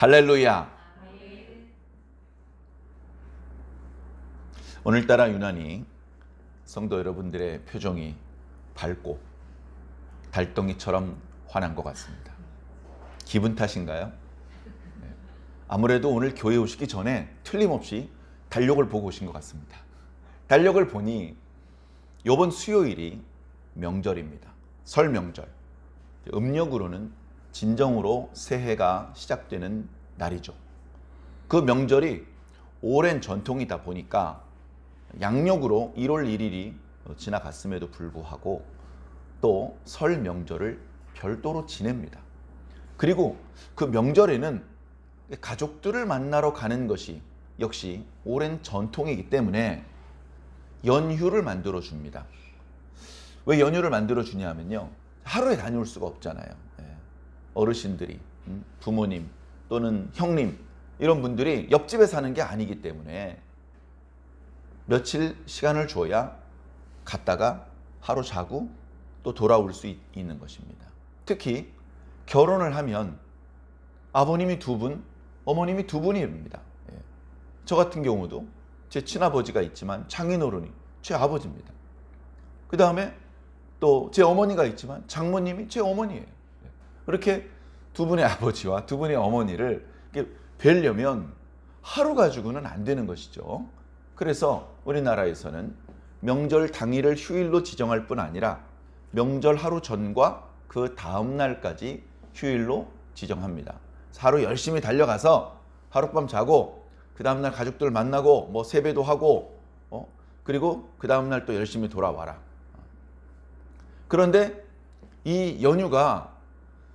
할렐루야. 오늘따라 유난히 성도 여러분들의 표정이 밝고 달덩이처럼 환한 것 같습니다. 기분 탓인가요? 아무래도 오늘 교회 오시기 전에 틀림없이 달력을 보고 오신 것 같습니다. 달력을 보니 이번 수요일이 명절입니다. 설 명절. 음력으로는 진정으로 새해가 시작되는 날이죠. 그 명절이 오랜 전통이다 보니까 양력으로 1월 1일이 지나갔음에도 불구하고 또 설 명절을 별도로 지냅니다. 그리고 그 명절에는 가족들을 만나러 가는 것이 역시 오랜 전통이기 때문에 연휴를 만들어 줍니다. 왜 연휴를 만들어 주냐면요, 하루에 다녀올 수가 없잖아요. 어르신들이, 부모님 또는 형님 이런 분들이 옆집에 사는 게 아니기 때문에 며칠 시간을 줘야 갔다가 하루 자고 또 돌아올 수 있는 것입니다. 특히 결혼을 하면 아버님이 두 분, 어머님이 두 분입니다. 저 같은 경우도 제 친아버지가 있지만 장인어른이 제 아버지입니다. 그 다음에 또 제 어머니가 있지만 장모님이 제 어머니예요. 그렇게 두 분의 아버지와 두 분의 어머니를 뵈려면 하루 가지고는 안 되는 것이죠. 그래서 우리나라에서는 명절 당일을 휴일로 지정할 뿐 아니라 명절 하루 전과 그 다음 날까지 휴일로 지정합니다. 하루 열심히 달려가서 하룻밤 자고 그 다음 날 가족들 만나고 뭐 세배도 하고 그리고 그 다음 날 또 열심히 돌아와라. 그런데 이 연휴가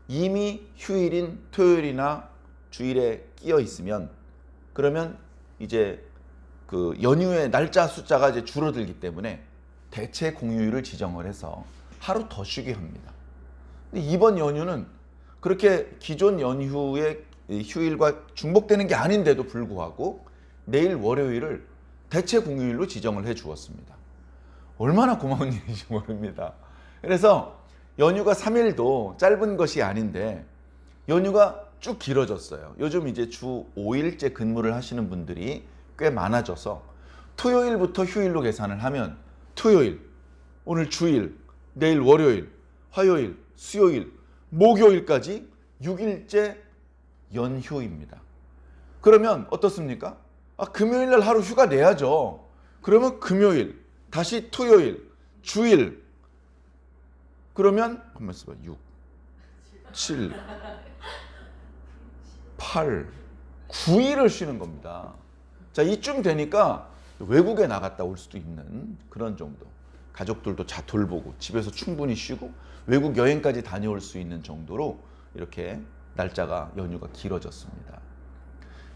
이미 휴일인 토요일이나 주일에 끼어 있으면 그러면 이제 그 연휴의 날짜 숫자가 이제 줄어들기 때문에 대체 공휴일을 지정을 해서 하루 더 쉬게 합니다. 근데 이번 연휴는 그렇게 기존 연휴의 휴일과 중복되는 게 아닌데도 불구하고 내일 월요일을 대체 공휴일로 지정을 해 주었습니다. 얼마나 고마운 일인지 모릅니다. 그래서 연휴가 3일도 짧은 것이 아닌데 연휴가 쭉 길어졌어요. 요즘 이제 주 5일째 근무를 하시는 분들이 꽤 많아져서 토요일부터 휴일로 계산을 하면 토요일, 오늘 주일, 내일 월요일, 화요일, 수요일, 목요일까지 6일째 연휴입니다. 그러면 어떻습니까? 금요일 날 하루 휴가 내야죠. 그러면 금요일, 다시 토요일, 주일, 그러면 한번 써봐. 6, 7, 8, 9일을 쉬는 겁니다. 자, 이쯤 되니까 외국에 나갔다 올 수도 있는 그런 정도. 가족들도 돌보고 집에서 충분히 쉬고 외국 여행까지 다녀올 수 있는 정도로 이렇게 날짜가 연휴가 길어졌습니다.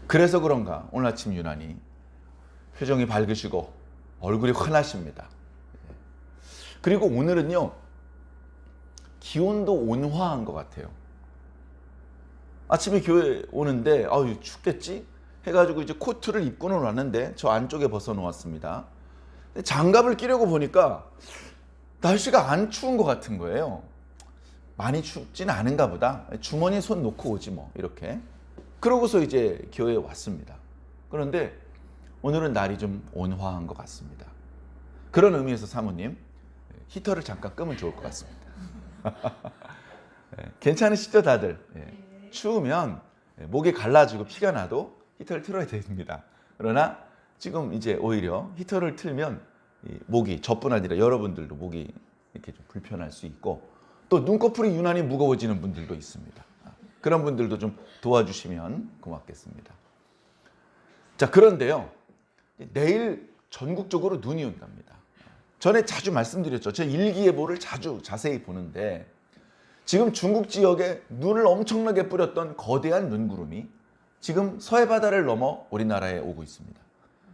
그래서 그런가 오늘 아침 유난히 표정이 밝으시고 얼굴이 환하십니다. 그리고 오늘은요, 기온도 온화한 것 같아요. 아침에 교회 오는데 춥겠지? 해가지고 이제 코트를 입고는 왔는데 저 안쪽에 벗어 놓았습니다. 장갑을 끼려고 보니까 날씨가 안 추운 것 같은 거예요. 많이 춥진 않은가 보다. 주머니에 손 놓고 오지 뭐 이렇게. 그러고서 이제 교회에 왔습니다. 그런데 오늘은 날이 좀 온화한 것 같습니다. 그런 의미에서 사모님, 히터를 잠깐 끄면 좋을 것 같습니다. 괜찮으시죠 다들? 추우면 목이 갈라지고 피가 나도 히터를 틀어야 됩니다. 그러나 지금 이제 오히려 히터를 틀면 목이 저뿐 아니라 여러분들도 목이 이렇게 좀 불편할 수 있고 또 눈꺼풀이 유난히 무거워지는 분들도 있습니다. 그런 분들도 좀 도와주시면 고맙겠습니다. 자, 그런데요, 내일 전국적으로 눈이 온답니다. 전에 자주 말씀드렸죠. 제 일기예보를 자세히 보는데 지금 중국 지역에 눈을 엄청나게 뿌렸던 거대한 눈구름이 지금 서해바다를 넘어 우리나라에 오고 있습니다.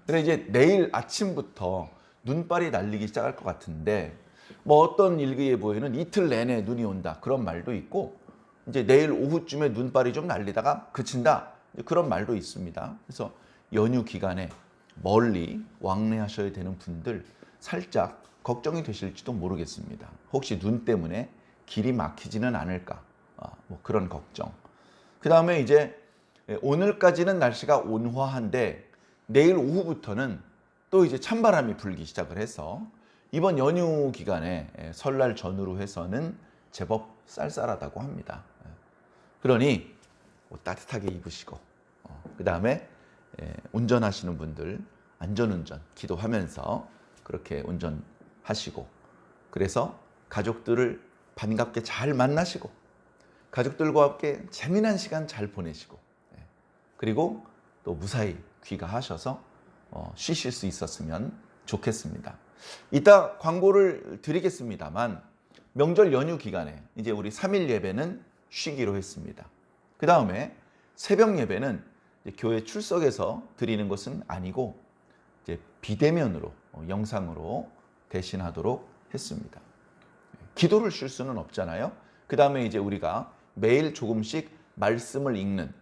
그래서 이제 내일 아침부터 눈발이 날리기 시작할 것 같은데 뭐 어떤 일기예보에는 이틀 내내 눈이 온다 그런 말도 있고 이제 내일 오후쯤에 눈발이 좀 날리다가 그친다 그런 말도 있습니다. 그래서 연휴 기간에 멀리 왕래하셔야 되는 분들 살짝 걱정이 되실지도 모르겠습니다. 혹시 눈 때문에 길이 막히지는 않을까, 뭐 그런 걱정. 그 다음에 이제 오늘까지는 날씨가 온화한데 내일 오후부터는 또 이제 찬바람이 불기 시작을 해서 이번 연휴 기간에 설날 전후로 해서는 제법 쌀쌀하다고 합니다. 그러니 따뜻하게 입으시고 그 다음에 운전하시는 분들 안전운전 기도하면서 그렇게 운전하시고, 그래서 가족들을 반갑게 잘 만나시고 가족들과 함께 재미난 시간 잘 보내시고, 그리고 또 무사히 귀가하셔서 쉬실 수 있었으면 좋겠습니다. 이따 광고를 드리겠습니다만 명절 연휴 기간에 이제 우리 3일 예배는 쉬기로 했습니다. 그 다음에 새벽 예배는 교회 출석해서 드리는 것은 아니고 이제 비대면으로 영상으로 대신하도록 했습니다. 기도를 쉴 수는 없잖아요. 그 다음에 이제 우리가 매일 조금씩 말씀을 읽는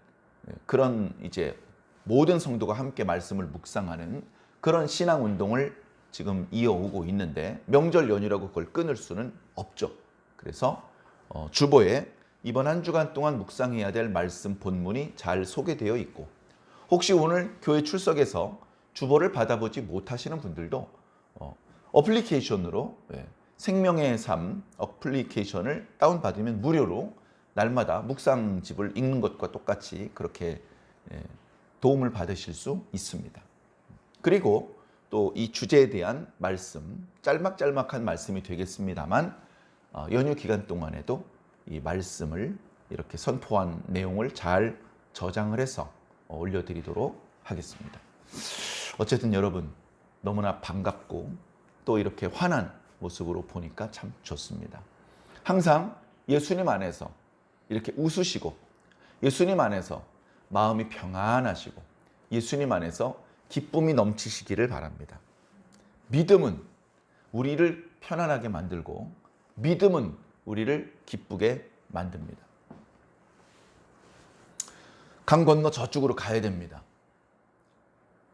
그런 이제 모든 성도가 함께 말씀을 묵상하는 그런 신앙 운동을 지금 이어오고 있는데 명절 연휴라고 그걸 끊을 수는 없죠. 그래서 주보에 이번 한 주간 동안 묵상해야 될 말씀 본문이 잘 소개되어 있고, 혹시 오늘 교회 출석해서 주보를 받아보지 못하시는 분들도 어플리케이션으로 생명의 삶 어플리케이션을 다운받으면 무료로 날마다 묵상집을 읽는 것과 똑같이 그렇게 도움을 받으실 수 있습니다. 그리고 또 이 주제에 대한 말씀, 짤막짤막한 말씀이 되겠습니다만 연휴 기간 동안에도 이 말씀을 이렇게 선포한 내용을 잘 저장을 해서 올려드리도록 하겠습니다. 어쨌든 여러분 너무나 반갑고 또 이렇게 환한 모습으로 보니까 참 좋습니다. 항상 예수님 안에서 이렇게 웃으시고 예수님 안에서 마음이 평안하시고 예수님 안에서 기쁨이 넘치시기를 바랍니다. 믿음은 우리를 편안하게 만들고 믿음은 우리를 기쁘게 만듭니다. 강 건너 저쪽으로 가야 됩니다.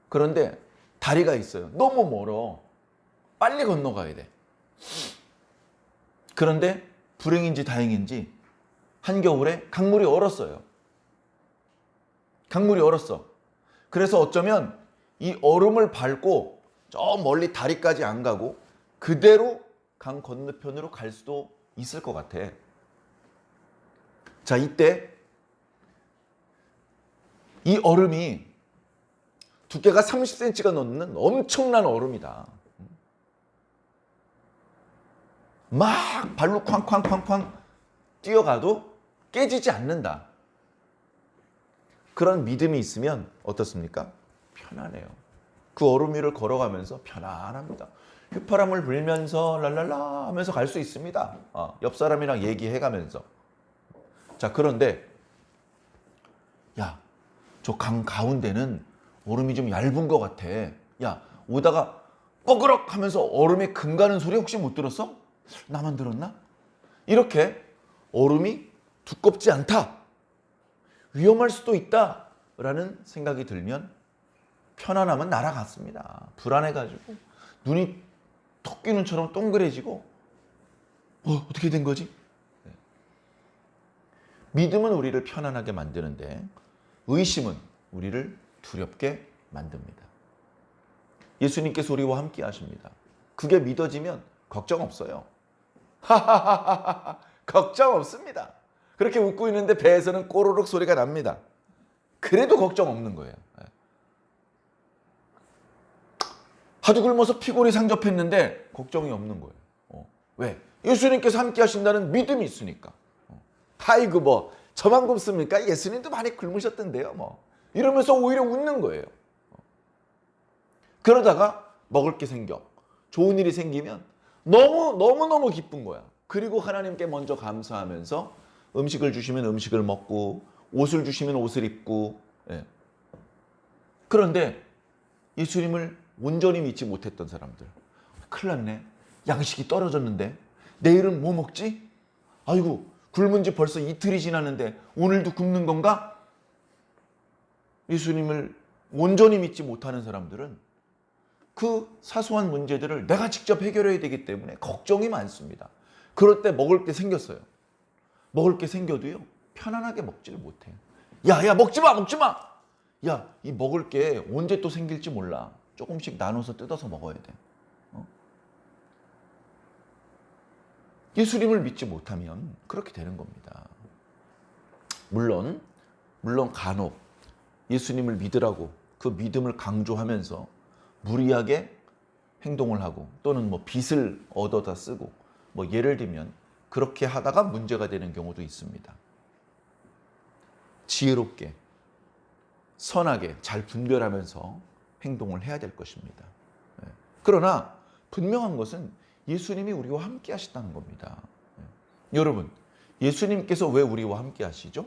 그런데 다리가 있어요. 너무 멀어. 빨리 건너가야 돼. 그런데 불행인지 다행인지 한겨울에 강물이 얼었어요. 강물이 얼었어. 그래서 어쩌면 이 얼음을 밟고 저 멀리 다리까지 안 가고 그대로 강 건너편으로 갈 수도 있을 것 같아. 자, 이때 이 얼음이 두께가 30cm가 넘는 엄청난 얼음이다. 막 발로 쾅쾅쾅쾅 뛰어가도 깨지지 않는다. 그런 믿음이 있으면 어떻습니까? 편안해요. 그 얼음 위를 걸어가면서 편안합니다. 휘파람을 불면서 랄랄라 하면서 갈 수 있습니다. 옆 사람이랑 얘기해가면서. 자, 그런데 야, 저 강 가운데는 얼음이 좀 얇은 것 같아. 야, 오다가 뻐그럭 하면서 얼음에 금 가는 소리 혹시 못 들었어? 나만 들었나? 이렇게 얼음이 두껍지 않다, 위험할 수도 있다 라는 생각이 들면 편안함은 날아갔습니다. 불안해가지고 눈이 토끼눈처럼 동그래지고 어떻게 된 거지? 믿음은 우리를 편안하게 만드는데 의심은 우리를 두렵게 만듭니다. 예수님께서 우리와 함께 하십니다. 그게 믿어지면 걱정 없어요. 하하하하, 걱정 없습니다. 그렇게 웃고 있는데 배에서는 꼬르륵 소리가 납니다. 그래도 걱정 없는 거예요. 하도 굶어서 피골이 상접했는데 걱정이 없는 거예요. 왜? 예수님께서 함께 하신다는 믿음이 있으니까. 아이고 뭐 저만 굶습니까? 예수님도 많이 굶으셨던데요. 뭐 이러면서 오히려 웃는 거예요. 그러다가 먹을 게 생겨, 좋은 일이 생기면 너무 기쁜 거야. 그리고 하나님께 먼저 감사하면서 음식을 주시면 음식을 먹고 옷을 주시면 옷을 입고. 그런데 예수님을 온전히 믿지 못했던 사람들, 큰일 났네. 양식이 떨어졌는데 내일은 뭐 먹지? 아이고 굶은 지 벌써 이틀이 지났는데 오늘도 굶는 건가? 예수님을 온전히 믿지 못하는 사람들은 그 사소한 문제들을 내가 직접 해결해야 되기 때문에 걱정이 많습니다. 그럴 때 먹을 게 생겼어요. 먹을 게 생겨도요 편안하게 먹지를 못해요. 야, 먹지 마, 먹지 마. 야, 이 먹을 게 언제 또 생길지 몰라. 조금씩 나눠서 뜯어서 먹어야 돼. 예수님을 믿지 못하면 그렇게 되는 겁니다. 물론 간혹 예수님을 믿으라고 그 믿음을 강조하면서 무리하게 행동을 하고 또는 뭐 빚을 얻어다 쓰고 뭐 예를 들면 그렇게 하다가 문제가 되는 경우도 있습니다. 지혜롭게 선하게 잘 분별하면서 행동을 해야 될 것입니다. 그러나 분명한 것은 예수님이 우리와 함께 하시다는 겁니다. 여러분, 예수님께서 왜 우리와 함께 하시죠?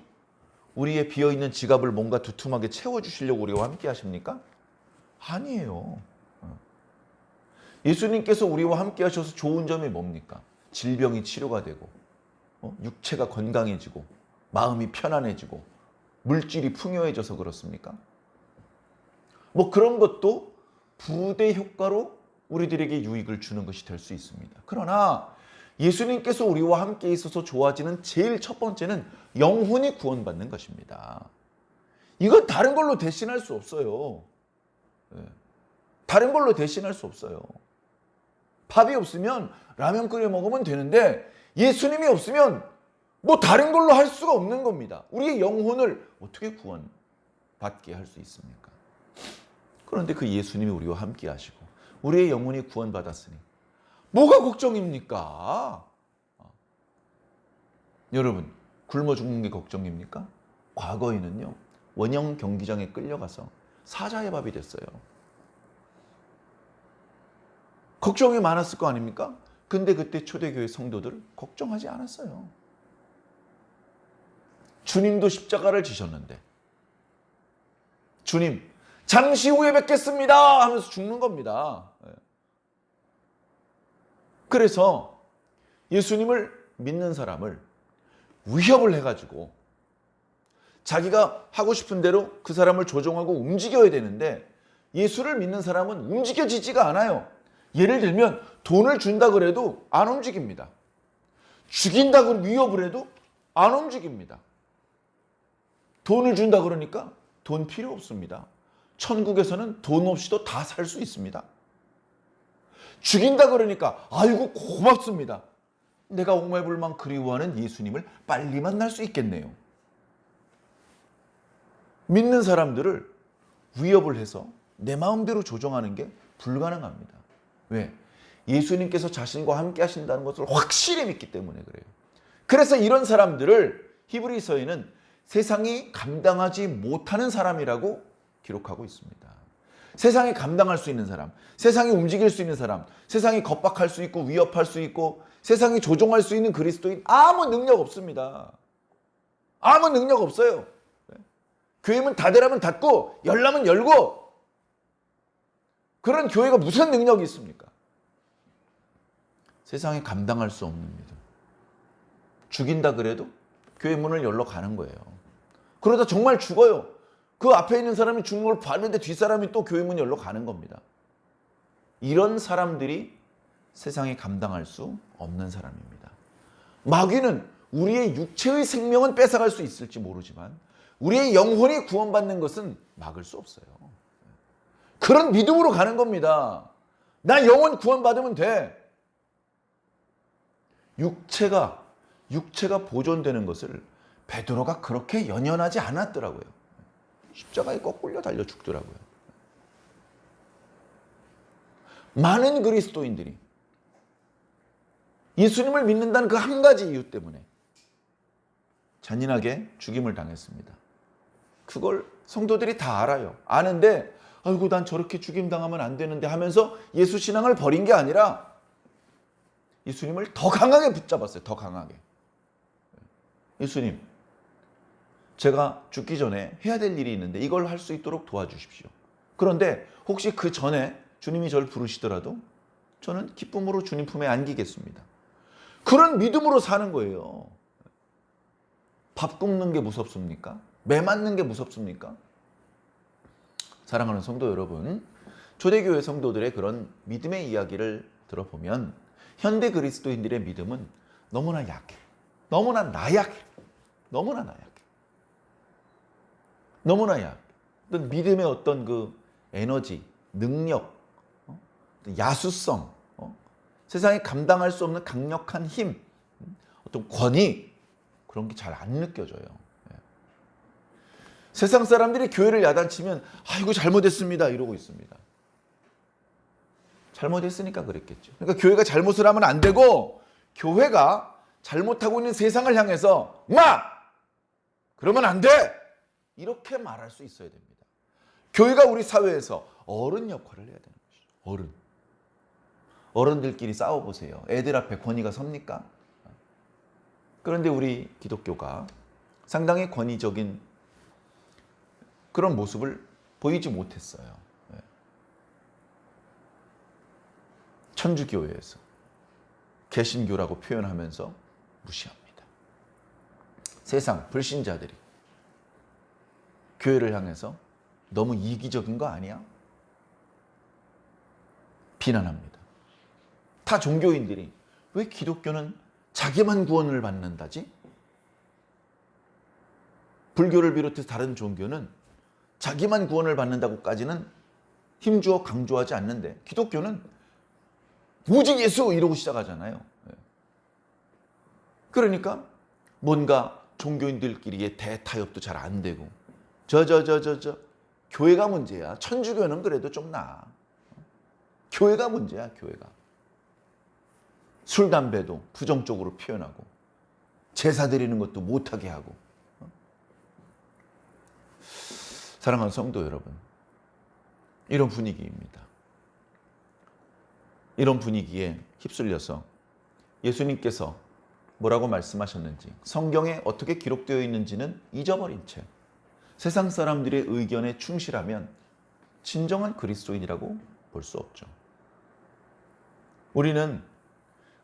우리의 비어있는 지갑을 뭔가 두툼하게 채워주시려고 우리와 함께 하십니까? 아니에요. 예수님께서 우리와 함께 하셔서 좋은 점이 뭡니까? 질병이 치료가 되고 육체가 건강해지고 마음이 편안해지고 물질이 풍요해져서 그렇습니까? 뭐 그런 것도 부대 효과로 우리들에게 유익을 주는 것이 될 수 있습니다. 그러나 예수님께서 우리와 함께 있어서 좋아지는 제일 첫 번째는 영혼이 구원받는 것입니다. 이건 다른 걸로 대신할 수 없어요. 다른 걸로 대신할 수 없어요. 밥이 없으면 라면 끓여 먹으면 되는데 예수님이 없으면 뭐 다른 걸로 할 수가 없는 겁니다. 우리의 영혼을 어떻게 구원받게 할 수 있습니까? 그런데 그 예수님이 우리와 함께 하시고 우리의 영혼이 구원받았으니 뭐가 걱정입니까? 여러분, 굶어 죽는 게 걱정입니까? 과거에는요, 원형 경기장에 끌려가서 사자의 밥이 됐어요. 걱정이 많았을 거 아닙니까? 근데 그때 초대교회 성도들 걱정하지 않았어요. 주님도 십자가를 지셨는데 주님 잠시 후에 뵙겠습니다 하면서 죽는 겁니다. 그래서 예수님을 믿는 사람을 위협을 해가지고 자기가 하고 싶은 대로 그 사람을 조종하고 움직여야 되는데 예수를 믿는 사람은 움직여지지가 않아요. 예를 들면 돈을 준다 그래도 안 움직입니다. 죽인다고 위협을 해도 안 움직입니다. 돈을 준다 그러니까 돈 필요 없습니다. 천국에서는 돈 없이도 다 살 수 있습니다. 죽인다 그러니까 아이고 고맙습니다. 내가 오매불망 그리워하는 예수님을 빨리 만날 수 있겠네요. 믿는 사람들을 위협을 해서 내 마음대로 조정하는 게 불가능합니다. 왜? 예수님께서 자신과 함께 하신다는 것을 확실히 믿기 때문에 그래요. 그래서 이런 사람들을 히브리서에는 세상이 감당하지 못하는 사람이라고 기록하고 있습니다. 세상이 감당할 수 있는 사람, 세상이 움직일 수 있는 사람, 세상이 겁박할 수 있고 위협할 수 있고 세상이 조종할 수 있는 그리스도인 아무 능력 없습니다. 아무 능력 없어요. 교회문 닫으라면 닫고 열라면 열고 그런 교회가 무슨 능력이 있습니까? 세상에 감당할 수 없는 믿음. 죽인다 그래도 교회 문을 열러 가는 거예요. 그러다 정말 죽어요. 그 앞에 있는 사람이 죽는 걸 봤는데 뒷사람이 또 교회 문 열러 가는 겁니다. 이런 사람들이 세상에 감당할 수 없는 사람입니다. 마귀는 우리의 육체의 생명은 뺏어갈 수 있을지 모르지만 우리의 영혼이 구원받는 것은 막을 수 없어요. 그런 믿음으로 가는 겁니다. 나 영혼 구원받으면 돼. 육체가 보존되는 것을 베드로가 그렇게 연연하지 않았더라고요. 십자가에 거꾸로 달려 죽더라고요. 많은 그리스도인들이 예수님을 믿는다는 그 한 가지 이유 때문에 잔인하게 죽임을 당했습니다. 그걸 성도들이 다 알아요. 아는데 아이고 난 저렇게 죽임당하면 안 되는데 하면서 예수 신앙을 버린 게 아니라 예수님을 더 강하게 붙잡았어요. 더 강하게. 예수님, 제가 죽기 전에 해야 될 일이 있는데 이걸 할 수 있도록 도와주십시오. 그런데 혹시 그 전에 주님이 저를 부르시더라도 저는 기쁨으로 주님 품에 안기겠습니다. 그런 믿음으로 사는 거예요. 밥 굽는 게 무섭습니까? 매 맞는 게 무섭습니까? 사랑하는 성도 여러분, 초대교회 성도들의 그런 믿음의 이야기를 들어보면 현대 그리스도인들의 믿음은 너무나 약해. 너무나 나약해. 너무나 나약해. 너무나 어떤 믿음의 어떤 그 에너지, 능력, 야수성, 세상에 감당할 수 없는 강력한 힘, 어떤 권위, 그런 게 잘 안 느껴져요. 세상 사람들이 교회를 야단치면 이거 잘못했습니다 이러고 있습니다. 잘못했으니까 그랬겠죠. 그러니까 교회가 잘못을 하면 안 되고, 교회가 잘못하고 있는 세상을 향해서 그러면 안 돼! 이렇게 말할 수 있어야 됩니다. 교회가 우리 사회에서 어른 역할을 해야 되는 것이죠. 어른들끼리 싸워보세요. 애들 앞에 권위가 섭니까? 그런데 우리 기독교가 상당히 권위적인 그런 모습을 보이지 못했어요. 천주교회에서 개신교라고 표현하면서 무시합니다. 세상 불신자들이 교회를 향해서 너무 이기적인 거 아니야? 비난합니다. 타 종교인들이 왜 기독교는 자기만 구원을 받는다지? 불교를 비롯해서 다른 종교는 자기만 구원을 받는다고까지는 힘주어 강조하지 않는데, 기독교는 오직 예수 이러고 시작하잖아요. 그러니까 뭔가 종교인들끼리의 대타협도 잘 안 되고, 교회가 문제야. 천주교는 그래도 좀 나아. 교회가 문제야, 교회가. 술, 담배도 부정적으로 표현하고, 제사 드리는 것도 못하게 하고. 사랑하는 성도 여러분, 이런 분위기입니다. 이런 분위기에 휩쓸려서 예수님께서 뭐라고 말씀하셨는지, 성경에 어떻게 기록되어 있는지는 잊어버린 채 세상 사람들의 의견에 충실하면 진정한 그리스도인이라고 볼 수 없죠. 우리는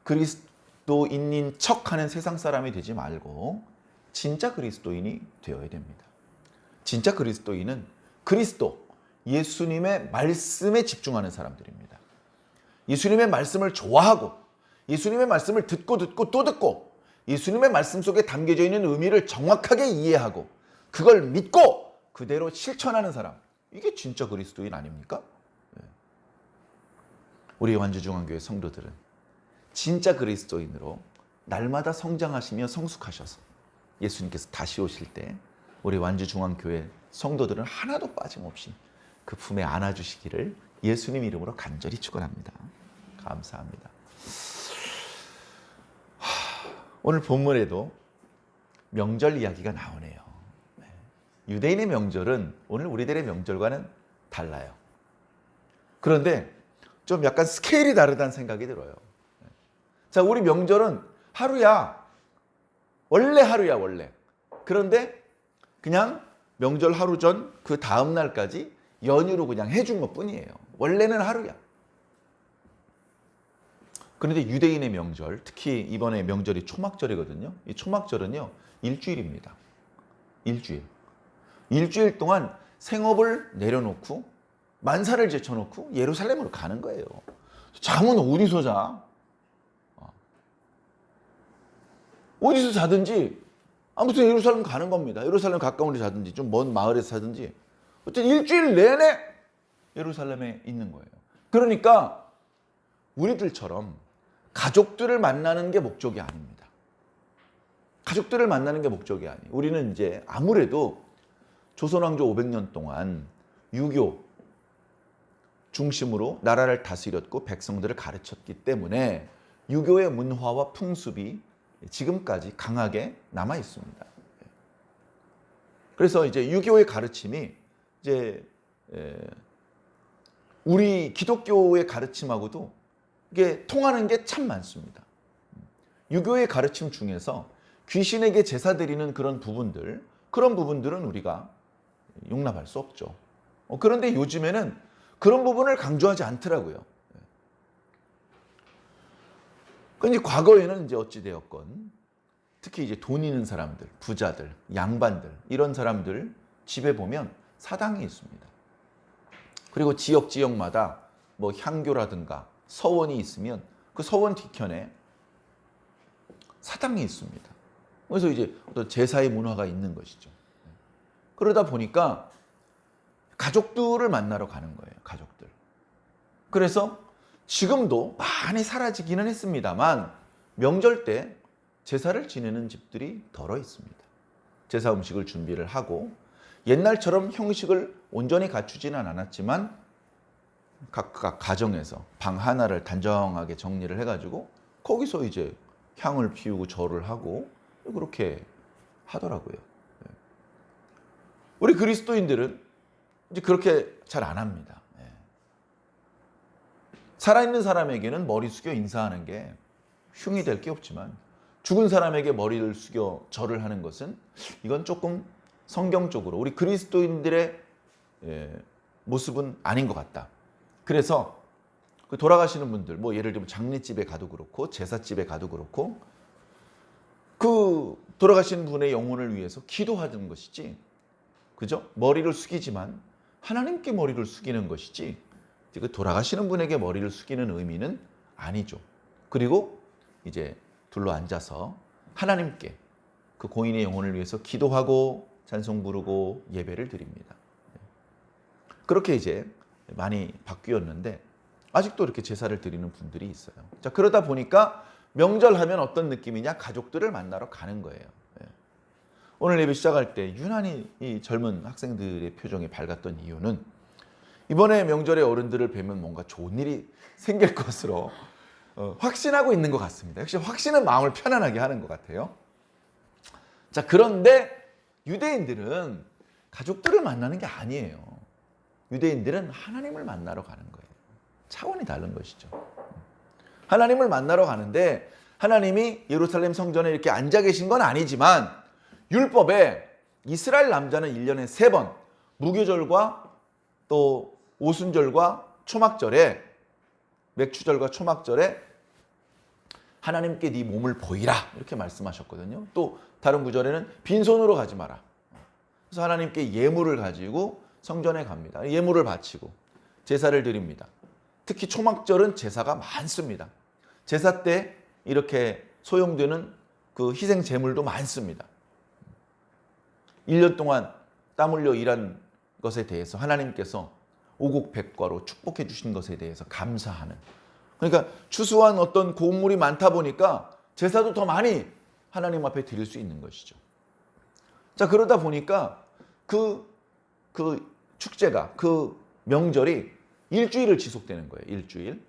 그리스도인인 척하는 세상 사람이 되지 말고 진짜 그리스도인이 되어야 됩니다. 진짜 그리스도인은 그리스도, 예수님의 말씀에 집중하는 사람들입니다. 예수님의 말씀을 좋아하고, 예수님의 말씀을 듣고 또 듣고, 예수님의 말씀 속에 담겨져 있는 의미를 정확하게 이해하고, 그걸 믿고 그대로 실천하는 사람, 이게 진짜 그리스도인 아닙니까? 우리 완주중앙교회 성도들은 진짜 그리스도인으로 날마다 성장하시며 성숙하셔서 예수님께서 다시 오실 때 우리 완주중앙교회 성도들은 하나도 빠짐없이 그 품에 안아주시기를 예수님 이름으로 간절히 축원합니다. 감사합니다. 오늘 본문에도 명절 이야기가 나오네요. 유대인의 명절은 오늘 우리들의 명절과는 달라요. 그런데 좀 약간 스케일이 다르다는 생각이 들어요. 자, 우리 명절은 하루야. 원래 하루야, 원래. 그런데 그냥 명절 하루 전 그 다음 날까지 연휴로 그냥 해준 것 뿐이에요. 원래는 하루야. 그런데 유대인의 명절, 특히 이번에 명절이 초막절이거든요. 이 초막절은요, 일주일입니다. 일주일 동안 생업을 내려놓고 만사를 제쳐놓고 예루살렘으로 가는 거예요. 잠은 어디서 자? 어디서 자든지 아무튼 예루살렘 가는 겁니다. 예루살렘 가까운 데 자든지 좀 먼 마을에서 자든지 어쨌든 일주일 내내 예루살렘에 있는 거예요. 그러니까 우리들처럼 가족들을 만나는 게 목적이 아닙니다. 가족들을 만나는 게 목적이 아니에요. 우리는 이제 아무래도 조선왕조 500년 동안 유교 중심으로 나라를 다스렸고 백성들을 가르쳤기 때문에 유교의 문화와 풍습이 지금까지 강하게 남아 있습니다. 그래서 이제 유교의 가르침이 이제 우리 기독교의 가르침하고도 이게 통하는 게 참 많습니다. 유교의 가르침 중에서 귀신에게 제사 드리는 그런 부분들은 우리가 용납할 수 없죠. 그런데 요즘에는 그런 부분을 강조하지 않더라고요. 그런데 과거에는 이제 어찌되었건 특히 이제 돈 있는 사람들, 부자들, 양반들 이런 사람들 집에 보면 사당이 있습니다. 그리고 지역마다 뭐 향교라든가 서원이 있으면 그 서원 뒤편에 사당이 있습니다. 그래서 이제 어떤 제사의 문화가 있는 것이죠. 그러다 보니까 가족들을 만나러 가는 거예요. 가족들. 그래서 지금도 많이 사라지기는 했습니다만 명절 때 제사를 지내는 집들이 덜어 있습니다. 제사 음식을 준비를 하고 옛날처럼 형식을 온전히 갖추지는 않았지만 각각 가정에서 방 하나를 단정하게 정리를 해가지고 거기서 이제 향을 피우고 절을 하고 그렇게 하더라고요. 우리 그리스도인들은 이제 그렇게 잘 안 합니다. 살아있는 사람에게는 머리 숙여 인사하는 게 흉이 될 게 없지만 죽은 사람에게 머리를 숙여 절을 하는 것은 이건 조금 성경적으로 우리 그리스도인들의 모습은 아닌 것 같다. 그래서 그 돌아가시는 분들, 뭐 예를 들면 장례집에 가도 그렇고 제사집에 가도 그렇고 그 돌아가신 분의 영혼을 위해서 기도하는 것이지, 그죠? 머리를 숙이지만 하나님께 머리를 숙이는 것이지 그 돌아가시는 분에게 머리를 숙이는 의미는 아니죠. 그리고 이제 둘러 앉아서 하나님께 그 고인의 영혼을 위해서 기도하고 찬송 부르고 예배를 드립니다. 그렇게 이제 많이 바뀌었는데 아직도 이렇게 제사를 드리는 분들이 있어요. 자, 그러다 보니까 명절하면 어떤 느낌이냐? 가족들을 만나러 가는 거예요. 오늘 예배 시작할 때 유난히 이 젊은 학생들의 표정이 밝았던 이유는 이번에 명절에 어른들을 뵈면 뭔가 좋은 일이 생길 것으로 확신하고 있는 것 같습니다. 역시 확신은 마음을 편안하게 하는 것 같아요. 자, 그런데 유대인들은 가족들을 만나는 게 아니에요. 유대인들은 하나님을 만나러 가는 거예요. 차원이 다른 것이죠. 하나님을 만나러 가는데 하나님이 예루살렘 성전에 이렇게 앉아 계신 건 아니지만 율법에 이스라엘 남자는 1년에 3번 무교절과 또 오순절과 초막절에, 맥추절과 초막절에 하나님께 네 몸을 보이라 이렇게 말씀하셨거든요. 또 다른 구절에는 빈손으로 가지 마라. 그래서 하나님께 예물을 가지고 성전에 갑니다. 예물을 바치고 제사를 드립니다. 특히 초막절은 제사가 많습니다. 제사 때 이렇게 소용되는 그 희생 제물도 많습니다. 1년 동안 땀 흘려 일한 것에 대해서 하나님께서 오곡백과로 축복해 주신 것에 대해서 감사하는, 그러니까 추수한 어떤 고물이 많다 보니까 제사도 더 많이 하나님 앞에 드릴 수 있는 것이죠. 자, 그러다 보니까 그 축제가, 그 명절이 일주일을 지속되는 거예요. 일주일.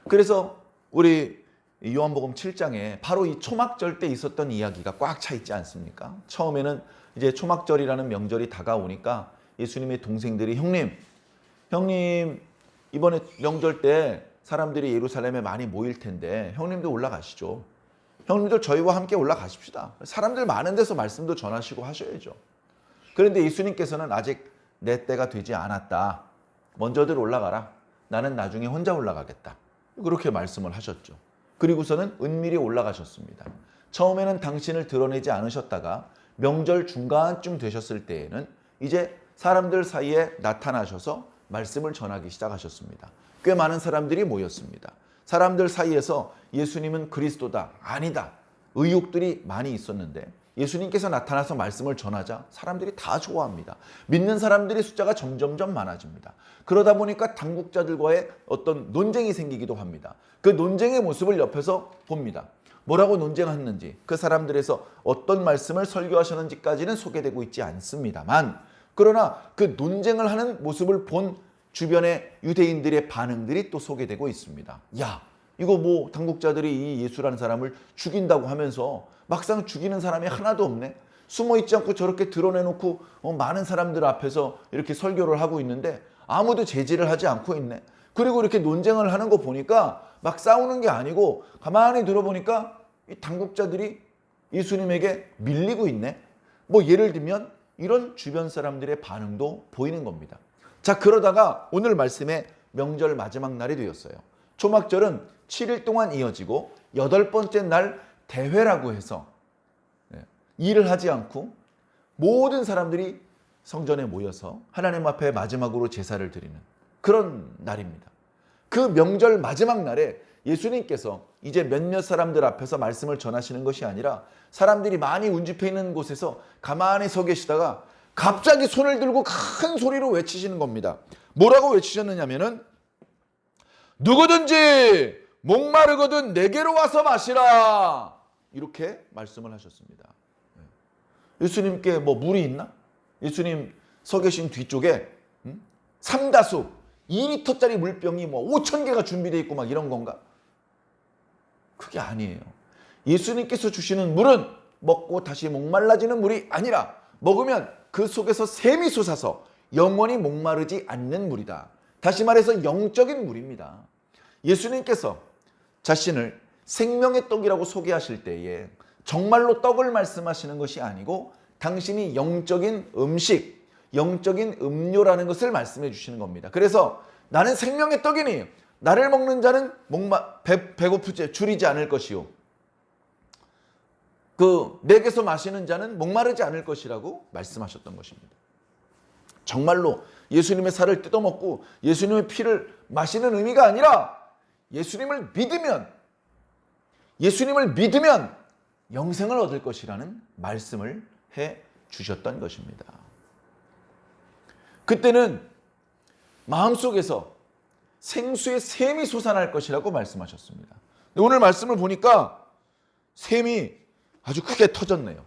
그래서 우리 요한복음 7장에 바로 이 초막절 때 있었던 이야기가 꽉 차 있지 않습니까? 처음에는 이제 초막절이라는 명절이 다가오니까 예수님의 동생들이 형님 이번에 명절 때 사람들이 예루살렘에 많이 모일 텐데 형님도 올라가시죠. 형님도 저희와 함께 올라가십시다. 사람들 많은 데서 말씀도 전하시고 하셔야죠. 그런데 예수님께서는 아직 내 때가 되지 않았다. 먼저들 올라가라. 나는 나중에 혼자 올라가겠다. 그렇게 말씀을 하셨죠. 그리고서는 은밀히 올라가셨습니다. 처음에는 당신을 드러내지 않으셨다가 명절 중간쯤 되셨을 때에는 이제 사람들 사이에 나타나셔서 말씀을 전하기 시작하셨습니다. 꽤 많은 사람들이 모였습니다. 사람들 사이에서 예수님은 그리스도다, 아니다, 의혹들이 많이 있었는데 예수님께서 나타나서 말씀을 전하자 사람들이 다 좋아합니다. 믿는 사람들의 숫자가 점점점 많아집니다. 그러다 보니까 당국자들과의 어떤 논쟁이 생기기도 합니다. 그 논쟁의 모습을 옆에서 봅니다. 뭐라고 논쟁했는지, 그 사람들에서 어떤 말씀을 설교하셨는지까지는 소개되고 있지 않습니다만, 그러나 그 논쟁을 하는 모습을 본 주변의 유대인들의 반응들이 또 소개되고 있습니다. 야, 이거 뭐 당국자들이 이 예수라는 사람을 죽인다고 하면서 막상 죽이는 사람이 하나도 없네. 숨어있지 않고 저렇게 드러내놓고 많은 사람들 앞에서 이렇게 설교를 하고 있는데 아무도 제지를 하지 않고 있네. 그리고 이렇게 논쟁을 하는 거 보니까 막 싸우는 게 아니고 가만히 들어보니까 이 당국자들이 예수님에게 밀리고 있네. 뭐 예를 들면 이런 주변 사람들의 반응도 보이는 겁니다. 자, 그러다가 오늘 말씀에 명절 마지막 날이 되었어요. 초막절은 7일 동안 이어지고 8번째 날 대회라고 해서 일을 하지 않고 모든 사람들이 성전에 모여서 하나님 앞에 마지막으로 제사를 드리는 그런 날입니다. 그 명절 마지막 날에 예수님께서 이제 몇몇 사람들 앞에서 말씀을 전하시는 것이 아니라 사람들이 많이 운집해 있는 곳에서 가만히 서 계시다가 갑자기 손을 들고 큰 소리로 외치시는 겁니다. 뭐라고 외치셨느냐면은 누구든지 목마르거든 내게로 와서 마시라. 이렇게 말씀을 하셨습니다. 예수님께 뭐 물이 있나? 예수님 서 계신 뒤쪽에 삼다수 2리터짜리 물병이 뭐 5,000개가 준비되어 있고 막 이런 건가? 그게 아니에요. 예수님께서 주시는 물은 먹고 다시 목말라지는 물이 아니라 먹으면 그 속에서 샘이 솟아서 영원히 목마르지 않는 물이다. 다시 말해서 영적인 물입니다. 예수님께서 자신을 생명의 떡이라고 소개하실 때에 정말로 떡을 말씀하시는 것이 아니고 당신이 영적인 음식, 영적인 음료라는 것을 말씀해 주시는 겁니다. 그래서 나는 생명의 떡이니 나를 먹는 자는 배고프지 줄이지 않을 것이요. 내게서 마시는 자는 목마르지 않을 것이라고 말씀하셨던 것입니다. 정말로 예수님의 살을 뜯어먹고 예수님의 피를 마시는 의미가 아니라 예수님을 믿으면 영생을 얻을 것이라는 말씀을 해 주셨던 것입니다. 그때는 마음속에서 생수의 샘이 솟아날 것이라고 말씀하셨습니다. 오늘 말씀을 보니까 샘이 아주 크게 터졌네요.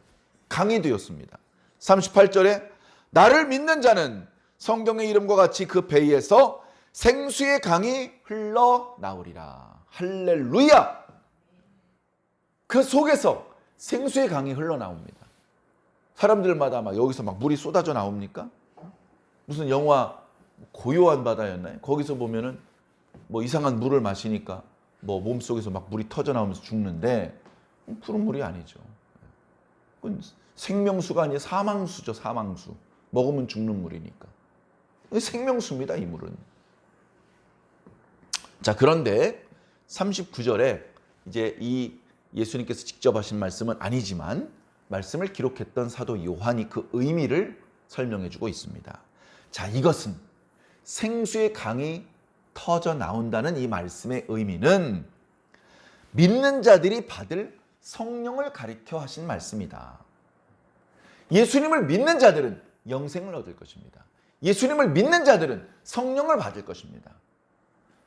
강이 되었습니다. 38절에 나를 믿는 자는 성경의 이름과 같이 그 배에서 생수의 강이 흘러나오리라. 할렐루야! 그 속에서 생수의 강이 흘러나옵니다. 사람들마다 막 여기서 막 물이 쏟아져 나옵니까? 무슨 영화 고요한 바다였나요? 거기서 보면은 뭐 이상한 물을 마시니까 뭐 몸속에서 막 물이 터져 나오면서 죽는데 푸른 물이 아니죠. 생명수가 아니라 사망수죠. 사망수. 먹으면 죽는 물이니까. 생명수입니다. 이 물은. 자, 그런데 39절에 이제 이 예수님께서 직접 하신 말씀은 아니지만 말씀을 기록했던 사도 요한이 그 의미를 설명해 주고 있습니다. 자, 이것은 생수의 강이 터져 나온다는 이 말씀의 의미는 믿는 자들이 받을 성령을 가리켜 하신 말씀이다. 예수님을 믿는 자들은 영생을 얻을 것입니다. 예수님을 믿는 자들은 성령을 받을 것입니다.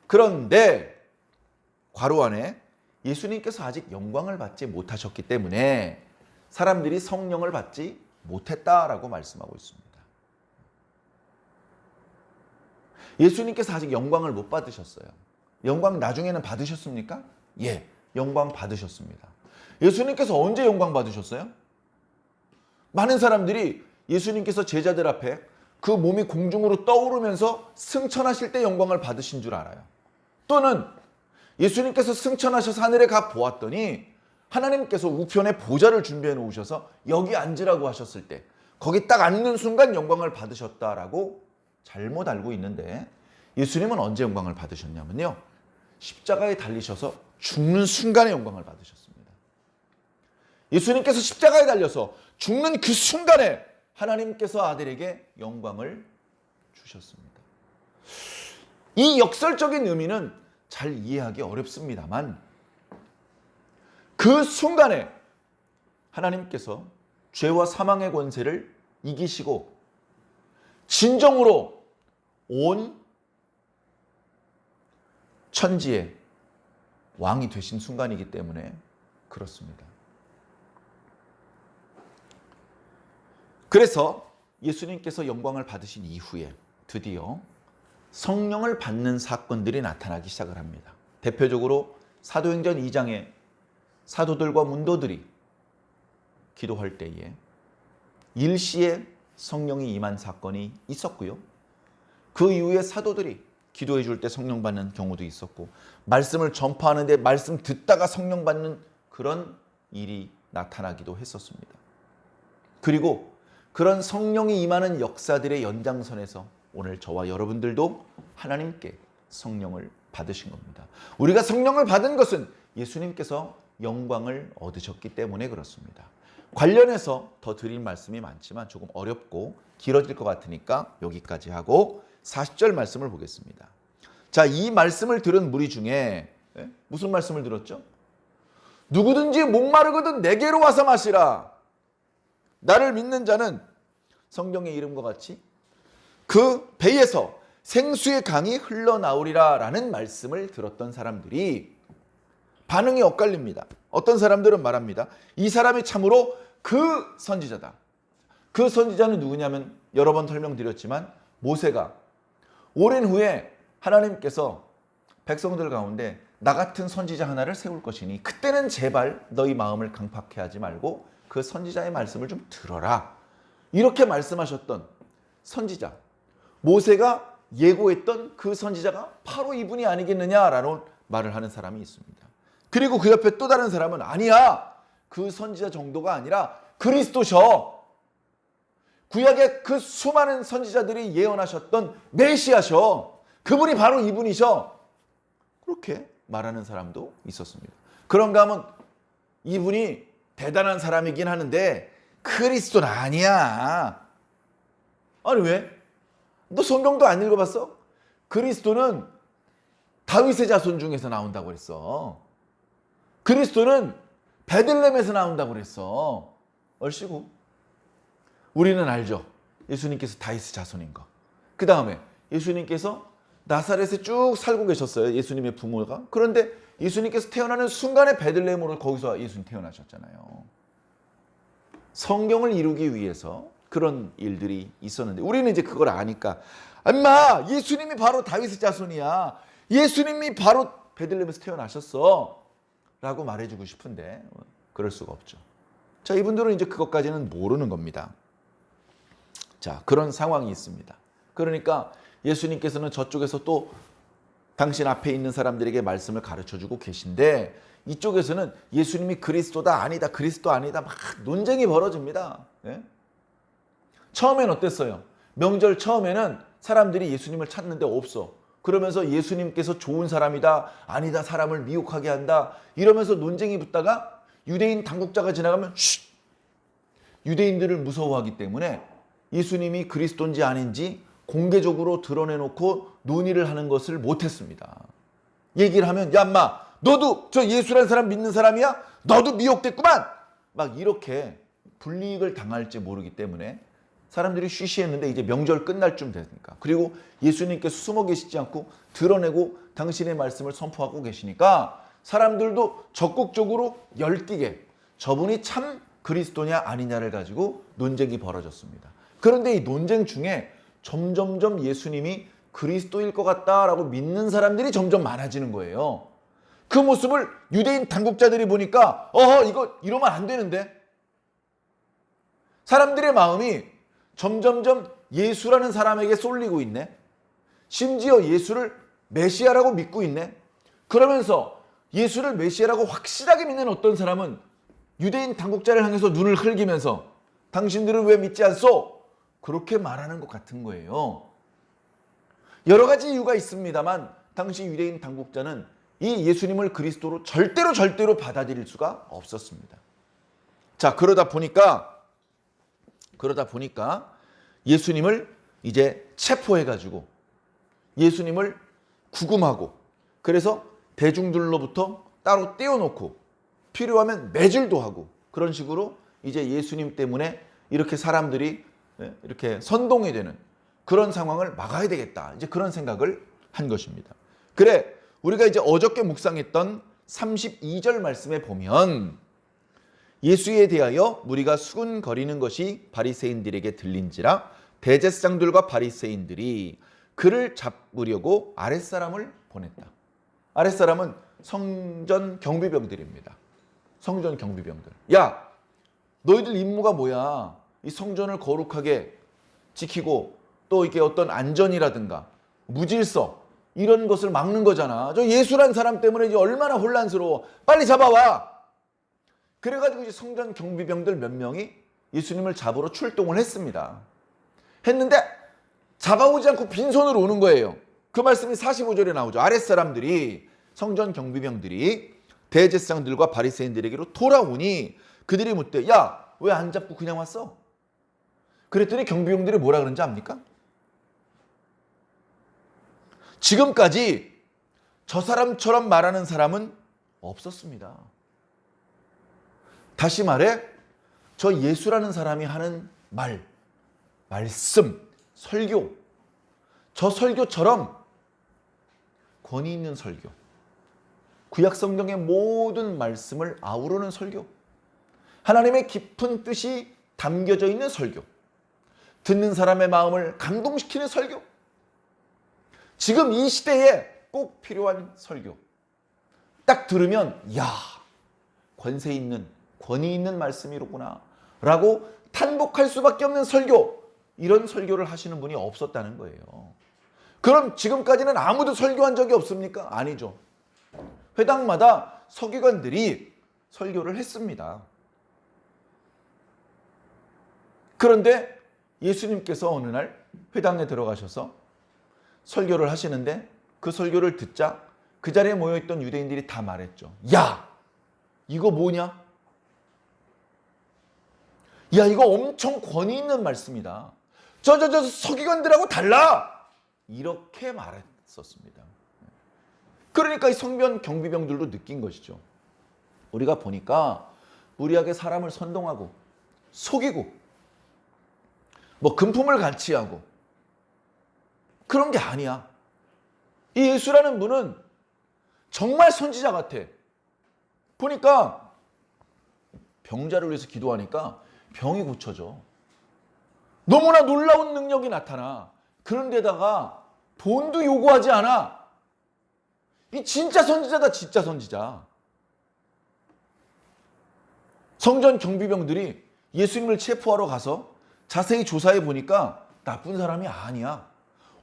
그런데 괄호 안에 예수님께서 아직 영광을 받지 못하셨기 때문에 사람들이 성령을 받지 못했다라고 말씀하고 있습니다. 예수님께서 아직 영광을 못 받으셨어요. 영광 나중에는 받으셨습니까? 예, 영광 받으셨습니다. 예수님께서 언제 영광 받으셨어요? 많은 사람들이 예수님께서 제자들 앞에 그 몸이 공중으로 떠오르면서 승천하실 때 영광을 받으신 줄 알아요. 또는 예수님께서 승천하셔서 하늘에 가 보았더니 하나님께서 우편에 보좌를 준비해 놓으셔서 여기 앉으라고 하셨을 때 거기 딱 앉는 순간 영광을 받으셨다라고 잘못 알고 있는데 예수님은 언제 영광을 받으셨냐면요. 십자가에 달리셔서 죽는 순간에 영광을 받으셨습니다. 예수님께서 십자가에 달려서 죽는 그 순간에 하나님께서 아들에게 영광을 주셨습니다. 이 역설적인 의미는 잘 이해하기 어렵습니다만 그 순간에 하나님께서 죄와 사망의 권세를 이기시고 진정으로 온 천지의 왕이 되신 순간이기 때문에 그렇습니다. 그래서 예수님께서 영광을 받으신 이후에 드디어 성령을 받는 사건들이 나타나기 시작을 합니다. 대표적으로 사도행전 2장에 사도들과 문도들이 기도할 때에 일시에 성령이 임한 사건이 있었고요. 그 이후에 사도들이 기도해 줄 때 성령 받는 경우도 있었고 말씀을 전파하는데 말씀 듣다가 성령 받는 그런 일이 나타나기도 했었습니다. 그리고 그런 성령이 임하는 역사들의 연장선에서 오늘 저와 여러분들도 하나님께 성령을 받으신 겁니다. 우리가 성령을 받은 것은 예수님께서 영광을 얻으셨기 때문에 그렇습니다. 관련해서 더 드릴 말씀이 많지만 조금 어렵고 길어질 것 같으니까 여기까지 하고 40절 말씀을 보겠습니다. 자, 이 말씀을 들은 무리 중에 무슨 말씀을 들었죠? 누구든지 목마르거든 내게로 와서 마시라. 나를 믿는 자는 성경의 이름과 같이 그 배에서 생수의 강이 흘러나오리라 라는 말씀을 들었던 사람들이 반응이 엇갈립니다. 어떤 사람들은 말합니다. 이 사람이 참으로 그 선지자다. 그 선지자는 누구냐면 여러 번 설명드렸지만 모세가 오랜 후에 하나님께서 백성들 가운데 나 같은 선지자 하나를 세울 것이니 그때는 제발 너희 마음을 강팍해 하지 말고 그 선지자의 말씀을 좀 들어라. 이렇게 말씀하셨던 선지자, 모세가 예고했던 그 선지자가 바로 이분이 아니겠느냐라는 말을 하는 사람이 있습니다. 그리고 그 옆에 또 다른 사람은 아니야. 그 선지자 정도가 아니라 그리스도셔. 구약의 그 수많은 선지자들이 예언하셨던 메시아셔. 그분이 바로 이분이셔. 그렇게 말하는 사람도 있었습니다. 그런가 하면 이분이 대단한 사람이긴 하는데 그리스도는 아니야. 아니 왜? 너 성경도 안 읽어봤어? 그리스도는 다윗의 자손 중에서 나온다고 그랬어. 그리스도는 베들레헴에서 나온다고 그랬어. 얼씨구. 우리는 알죠. 예수님께서 다윗의 자손인 거. 그 다음에 예수님께서 나사렛에 쭉 살고 계셨어요. 예수님의 부모가. 그런데 예수님께서 태어나는 순간에 베들레헴으로 거기서 예수님 태어나셨잖아요. 성경을 이루기 위해서 그런 일들이 있었는데 우리는 이제 그걸 아니까 엄마 예수님이 바로 다윗의 자손이야. 예수님이 바로 베들레헴에서 태어나셨어. 라고 말해주고 싶은데 그럴 수가 없죠. 자, 이분들은 이제 그것까지는 모르는 겁니다. 자, 그런 상황이 있습니다. 그러니까 예수님께서는 저쪽에서 또 당신 앞에 있는 사람들에게 말씀을 가르쳐주고 계신데 이쪽에서는 예수님이 그리스도다 아니다 그리스도 아니다 막 논쟁이 벌어집니다. 예? 처음엔 어땠어요? 명절 처음에는 사람들이 예수님을 찾는데 없어. 그러면서 예수님께서 좋은 사람이다 아니다 사람을 미혹하게 한다 이러면서 논쟁이 붙다가 유대인 당국자가 지나가면 쉿! 유대인들을 무서워하기 때문에 예수님이 그리스도인지 아닌지 공개적으로 드러내놓고 논의를 하는 것을 못했습니다. 얘기를 하면 야 인마 너도 저 예수라는 사람 믿는 사람이야? 너도 미혹됐구만! 막 이렇게 불이익을 당할지 모르기 때문에 사람들이 쉬쉬했는데 이제 명절 끝날 쯤 되니까 그리고 예수님께서 숨어 계시지 않고 드러내고 당신의 말씀을 선포하고 계시니까 사람들도 적극적으로 열띠게 저분이 참 그리스도냐 아니냐를 가지고 논쟁이 벌어졌습니다. 그런데 이 논쟁 중에 점점점 예수님이 그리스도일 것 같다라고 믿는 사람들이 점점 많아지는 거예요. 그 모습을 유대인 당국자들이 보니까 이거 이러면 안 되는데 사람들의 마음이 점점점 예수라는 사람에게 쏠리고 있네. 심지어 예수를 메시아라고 믿고 있네. 그러면서 예수를 메시아라고 확실하게 믿는 어떤 사람은 유대인 당국자를 향해서 눈을 흘기면서 당신들은 왜 믿지 않소? 그렇게 말하는 것 같은 거예요. 여러 가지 이유가 있습니다만 당시 유대인 당국자는 이 예수님을 그리스도로 절대로 받아들일 수가 없었습니다. 자, 그러다 보니까 예수님을 이제 체포해가지고 예수님을 구금하고 그래서 대중들로부터 따로 떼어놓고 필요하면 매질도 하고 그런 식으로 이제 예수님 때문에 이렇게 사람들이 이렇게 선동이 되는 그런 상황을 막아야 되겠다. 이제 그런 생각을 한 것입니다. 그래, 우리가 이제 어저께 묵상했던 32절 말씀에 보면 예수에 대하여 무리가 수군거리는 것이 바리새인들에게 들린지라 대제사장들과 바리새인들이 그를 잡으려고 아랫사람을 보냈다. 아랫사람은 성전 경비병들입니다. 성전 경비병들. 야, 너희들 임무가 뭐야? 이 성전을 거룩하게 지키고 또 이게 어떤 안전이라든가 무질서 이런 것을 막는 거잖아. 저 예수란 사람 때문에 이제 얼마나 혼란스러워. 빨리 잡아와. 그래가지고 이제 성전 경비병들 몇 명이 예수님을 잡으러 출동을 했습니다. 했는데 잡아오지 않고 빈손으로 오는 거예요. 그 말씀이 45절에 나오죠. 아랫사람들이 성전 경비병들이 대제사장들과 바리새인들에게로 돌아오니 그들이 묻되 야, 왜 안 잡고 그냥 왔어? 그랬더니 경비병들이 뭐라 그런지 압니까? 지금까지 저 사람처럼 말하는 사람은 없었습니다. 다시 말해 저 예수라는 사람이 하는 말, 말씀, 설교, 저 설교처럼 권위 있는 설교, 구약 성경의 모든 말씀을 아우르는 설교, 하나님의 깊은 뜻이 담겨져 있는 설교, 듣는 사람의 마음을 감동시키는 설교, 지금 이 시대에 꼭 필요한 설교, 딱 들으면 야, 권세 있는, 권위 있는 말씀이로구나 라고 탄복할 수밖에 없는 설교, 이런 설교를 하시는 분이 없었다는 거예요. 그럼 지금까지는 아무도 설교한 적이 없습니까? 아니죠. 회당마다 서기관들이 설교를 했습니다. 그런데 예수님께서 어느 날 회당에 들어가셔서 설교를 하시는데 그 설교를 듣자 그 자리에 모여있던 유대인들이 다 말했죠. 야, 이거 뭐냐? 야, 이거 엄청 권위 있는 말씀이다. 저 서기관들하고 달라. 이렇게 말했었습니다. 그러니까 이 성변 경비병들도 느낀 것이죠. 우리가 보니까 무리하게 사람을 선동하고 속이고 뭐 금품을 갈취하고 그런 게 아니야. 이 예수라는 분은 정말 선지자 같아. 보니까 병자를 위해서 기도하니까 병이 고쳐져. 너무나 놀라운 능력이 나타나. 그런데다가 돈도 요구하지 않아. 이 진짜 선지자다, 진짜 선지자. 성전 경비병들이 예수님을 체포하러 가서 자세히 조사해 보니까 나쁜 사람이 아니야.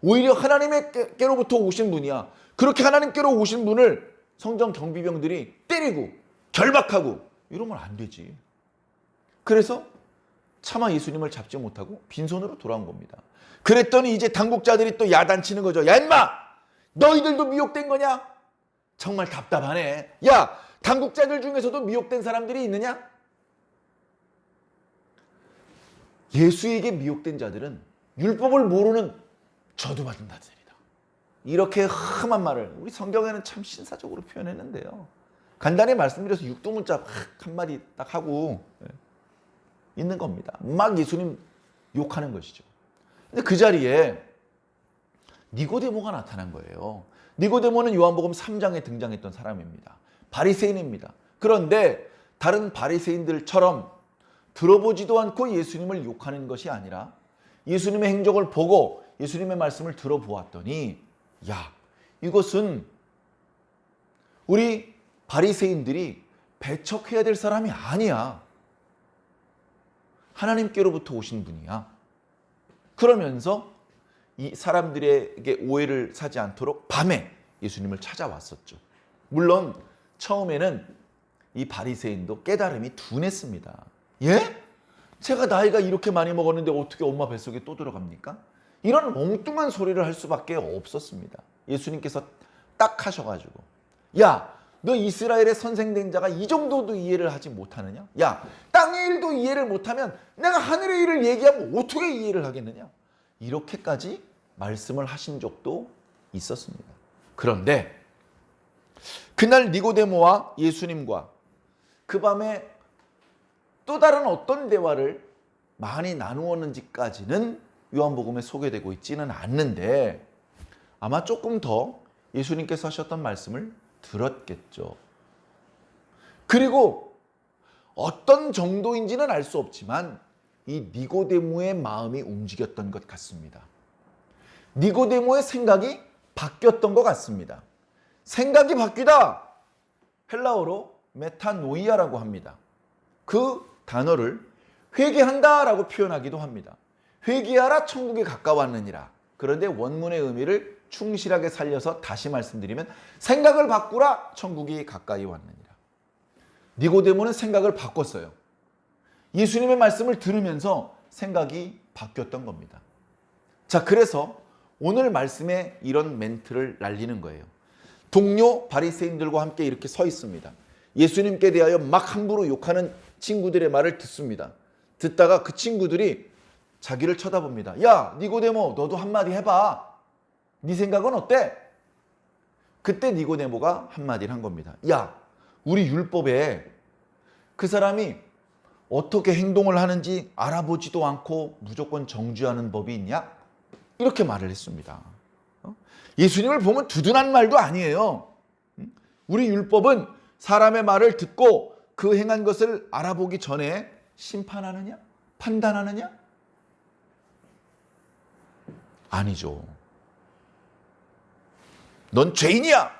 오히려 하나님께로부터 오신 분이야. 그렇게 하나님께로 오신 분을 성전 경비병들이 때리고 결박하고 이러면 안 되지. 그래서 차마 예수님을 잡지 못하고 빈손으로 돌아온 겁니다. 그랬더니 이제 당국자들이 또 야단치는 거죠. 야, 임마! 너희들도 미혹된 거냐? 정말 답답하네. 야, 당국자들 중에서도 미혹된 사람들이 있느냐? 예수에게 미혹된 자들은 율법을 모르는 저주 받은 자들이다. 이렇게 험한 말을 우리 성경에는 참 신사적으로 표현했는데요. 간단히 말씀드려서 육두문자 한마디 딱 하고 있는 겁니다. 막 예수님 욕하는 것이죠. 근데 그 자리에 니고데모가 나타난 거예요. 니고데모는 요한복음 3장에 등장했던 사람입니다. 바리새인입니다. 그런데 다른 바리새인들처럼 들어보지도 않고 예수님을 욕하는 것이 아니라 예수님의 행적을 보고 예수님의 말씀을 들어보았더니 야, 이것은 우리 바리새인들이 배척해야 될 사람이 아니야. 하나님께로부터 오신 분이야. 그러면서 이 사람들에게 오해를 사지 않도록 밤에 예수님을 찾아왔었죠. 물론 처음에는 이 바리새인도 깨달음이 둔했습니다. 예? 제가 나이가 이렇게 많이 먹었는데 어떻게 엄마 뱃속에 또 들어갑니까? 이런 엉뚱한 소리를 할 수밖에 없었습니다. 예수님께서 딱 하셔가지고 야, 너 이스라엘의 선생된 자가 이 정도도 이해를 하지 못하느냐? 야, 땅의 일도 이해를 못하면 내가 하늘의 일을 얘기하면 어떻게 이해를 하겠느냐? 이렇게까지 말씀을 하신 적도 있었습니다. 그런데 그날 니고데모와 예수님과 그 밤에 또 다른 어떤 대화를 많이 나누었는지까지는 요한복음에 소개되고 있지는 않는데 아마 조금 더 예수님께서 하셨던 말씀을 들었겠죠. 그리고 어떤 정도인지는 알 수 없지만 이 니고데모의 마음이 움직였던 것 같습니다. 니고데모의 생각이 바뀌었던 것 같습니다. 생각이 바뀌다. 헬라어로 메타노이아라고 합니다. 그 단어를 회개한다라고 표현하기도 합니다. 회개하라 천국에 가까웠느니라. 그런데 원문의 의미를 충실하게 살려서 다시 말씀드리면 생각을 바꾸라 천국이 가까이 왔느니라. 니고데모는 생각을 바꿨어요. 예수님의 말씀을 들으면서 생각이 바뀌었던 겁니다. 자, 그래서 오늘 말씀에 이런 멘트를 날리는 거예요. 동료 바리새인들과 함께 이렇게 서 있습니다. 예수님께 대하여 막 함부로 욕하는 친구들의 말을 듣습니다. 듣다가 그 친구들이 자기를 쳐다봅니다. 야, 니고데모, 너도 한마디 해봐. 네 생각은 어때? 그때 니고데모가 한마디를 한 겁니다. 야, 우리 율법에 그 사람이 어떻게 행동을 하는지 알아보지도 않고 무조건 정죄하는 법이 있냐? 이렇게 말을 했습니다. 예수님을 보면 두둔한 말도 아니에요. 우리 율법은 사람의 말을 듣고 그 행한 것을 알아보기 전에 심판하느냐? 판단하느냐? 아니죠. 넌 죄인이야!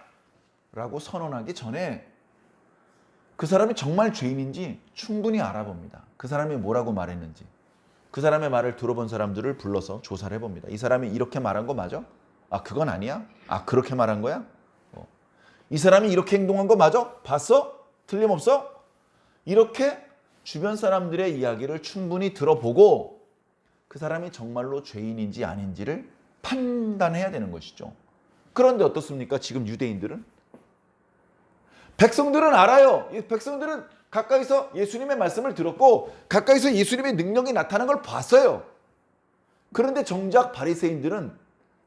라고 선언하기 전에 그 사람이 정말 죄인인지 충분히 알아봅니다. 그 사람이 뭐라고 말했는지. 그 사람의 말을 들어본 사람들을 불러서 조사를 해봅니다. 이 사람이 이렇게 말한 거 맞아? 아, 그건 아니야? 아, 그렇게 말한 거야? 이 사람이 이렇게 행동한 거 맞아? 봤어? 틀림없어? 이렇게 주변 사람들의 이야기를 충분히 들어보고 그 사람이 정말로 죄인인지 아닌지를 판단해야 되는 것이죠. 그런데 어떻습니까? 지금 유대인들은? 백성들은 알아요. 백성들은 가까이서 예수님의 말씀을 들었고 가까이서 예수님의 능력이 나타나는 걸 봤어요. 그런데 정작 바리새인들은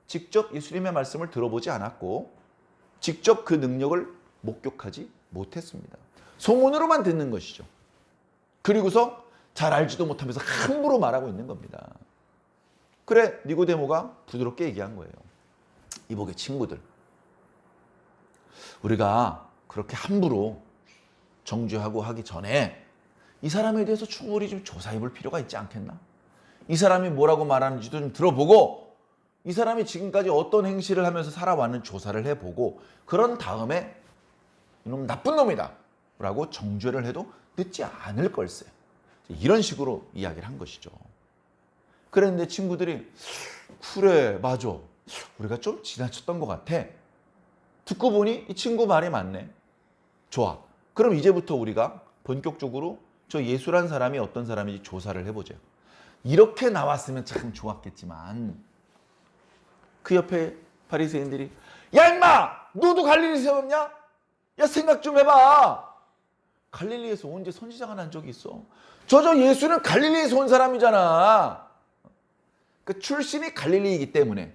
직접 예수님의 말씀을 들어보지 않았고 직접 그 능력을 목격하지 못했습니다. 소문으로만 듣는 것이죠. 그리고서 잘 알지도 못하면서 함부로 말하고 있는 겁니다. 그래, 니고데모가 부드럽게 얘기한 거예요. 이복의 친구들, 우리가 그렇게 함부로 정죄하고 하기 전에 이 사람에 대해서 충분히 좀 조사해 볼 필요가 있지 않겠나? 이 사람이 뭐라고 말하는지도 좀 들어보고 이 사람이 지금까지 어떤 행실을 하면서 살아왔는 조사를 해보고 그런 다음에 이놈 나쁜 놈이다 라고 정죄를 해도 늦지 않을 걸세. 이런 식으로 이야기를 한 것이죠. 그랬는데 친구들이 그래, 맞아, 우리가 좀 지나쳤던 것 같아. 듣고 보니 이 친구 말이 맞네. 좋아, 그럼 이제부터 우리가 본격적으로 저 예수란 사람이 어떤 사람인지 조사를 해보죠. 이렇게 나왔으면 참 좋았겠지만 그 옆에 바리새인들이 야 임마, 너도 갈릴리에서 왔냐? 야, 생각 좀 해봐. 갈릴리에서 언제 선지자가 난 적이 있어? 저 예수는 갈릴리에서 온 사람이잖아. 그 출신이 갈릴리이기 때문에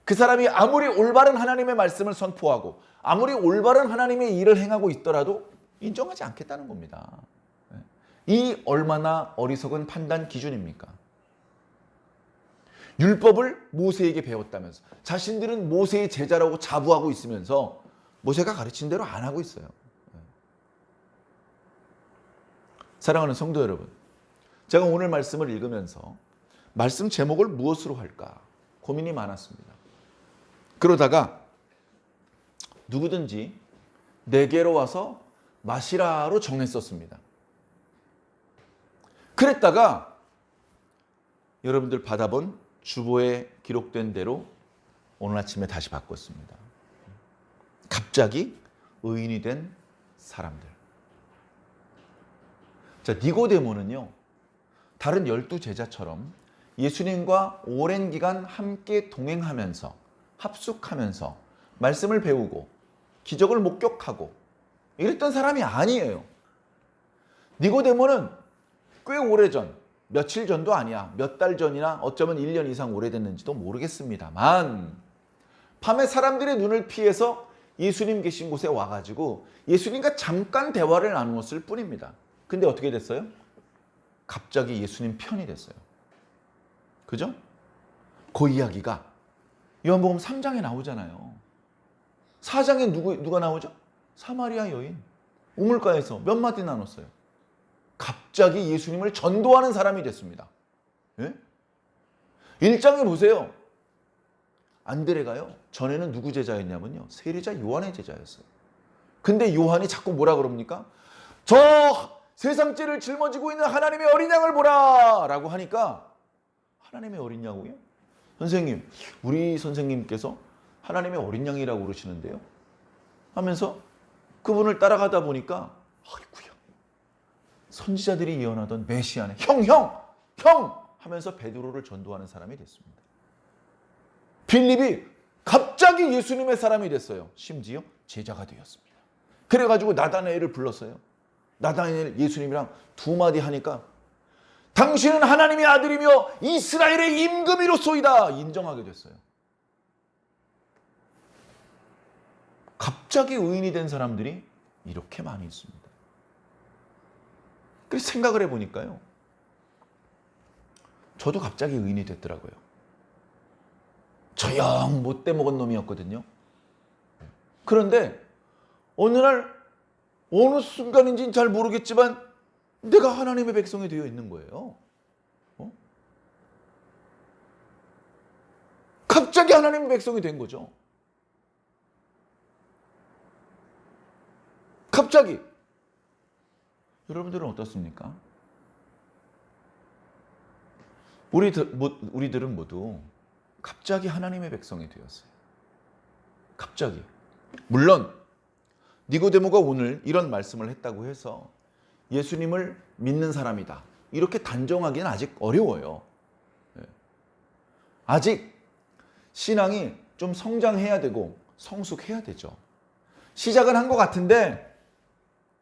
그 사람이 아무리 올바른 하나님의 말씀을 선포하고 아무리 올바른 하나님의 일을 행하고 있더라도 인정하지 않겠다는 겁니다. 이 얼마나 어리석은 판단 기준입니까? 율법을 모세에게 배웠다면서 자신들은 모세의 제자라고 자부하고 있으면서 모세가 가르친 대로 안 하고 있어요. 사랑하는 성도 여러분, 제가 오늘 말씀을 읽으면서 말씀 제목을 무엇으로 할까 고민이 많았습니다. 그러다가 누구든지 내게로 와서 마시라로 정했었습니다. 그랬다가 여러분들 받아본 주보에 기록된 대로 오늘 아침에 다시 바꿨습니다. 갑자기 의인이 된 사람들. 자, 니고데모는요, 다른 12제자처럼 예수님과 오랜 기간 함께 동행하면서 합숙하면서 말씀을 배우고 기적을 목격하고 이랬던 사람이 아니에요. 니고데모는 꽤 오래전, 며칠 전도 아니야, 몇 달 전이나 어쩌면 1년 이상 오래됐는지도 모르겠습니다만 밤에 사람들의 눈을 피해서 예수님 계신 곳에 와가지고 예수님과 잠깐 대화를 나누었을 뿐입니다. 근데 어떻게 됐어요? 갑자기 예수님 편이 됐어요. 그죠? 그 이야기가 요한복음 3장에 나오잖아요. 4장에 누가 나오죠? 사마리아 여인. 우물가에서 몇 마디 나눴어요. 갑자기 예수님을 전도하는 사람이 됐습니다. 예? 1장에 보세요. 안드레가요, 전에는 누구 제자였냐면요, 세리자 요한의 제자였어요. 근데 요한이 자꾸 뭐라 그럽니까? 저 세상죄를 짊어지고 있는 하나님의 어린 양을 보라 라고 하니까 하나님의 어린 양이요? 선생님, 우리 선생님께서 하나님의 어린 양이라고 그러시는데요 하면서 그분을 따라가다 보니까 아이고야, 선지자들이 예언하던 메시아네, 형 하면서 베드로를 전도하는 사람이 됐습니다. 빌립이 갑자기 예수님의 사람이 됐어요. 심지어 제자가 되었습니다. 그래가지고 나다나엘을 불렀어요. 나다나엘 예수님이랑 두 마디 하니까 당신은 하나님의 아들이며 이스라엘의 임금이로소이다 인정하게 됐어요. 갑자기 의인이 된 사람들이 이렇게 많이 있습니다. 그래서 생각을 해보니까요. 저도 갑자기 의인이 됐더라고요. 저 영 못돼 먹은 놈이었거든요. 그런데 어느 날 어느 순간인지는 잘 모르겠지만 내가 하나님의 백성이 되어 있는 거예요. 갑자기 하나님의 백성이 된 거죠. 갑자기. 여러분들은 어떻습니까? 우리들은 모두 갑자기 하나님의 백성이 되었어요. 갑자기. 물론 니고데모가 오늘 이런 말씀을 했다고 해서 예수님을 믿는 사람이다, 이렇게 단정하기는 아직 어려워요. 아직 신앙이 좀 성장해야 되고 성숙해야 되죠. 시작은 한 것 같은데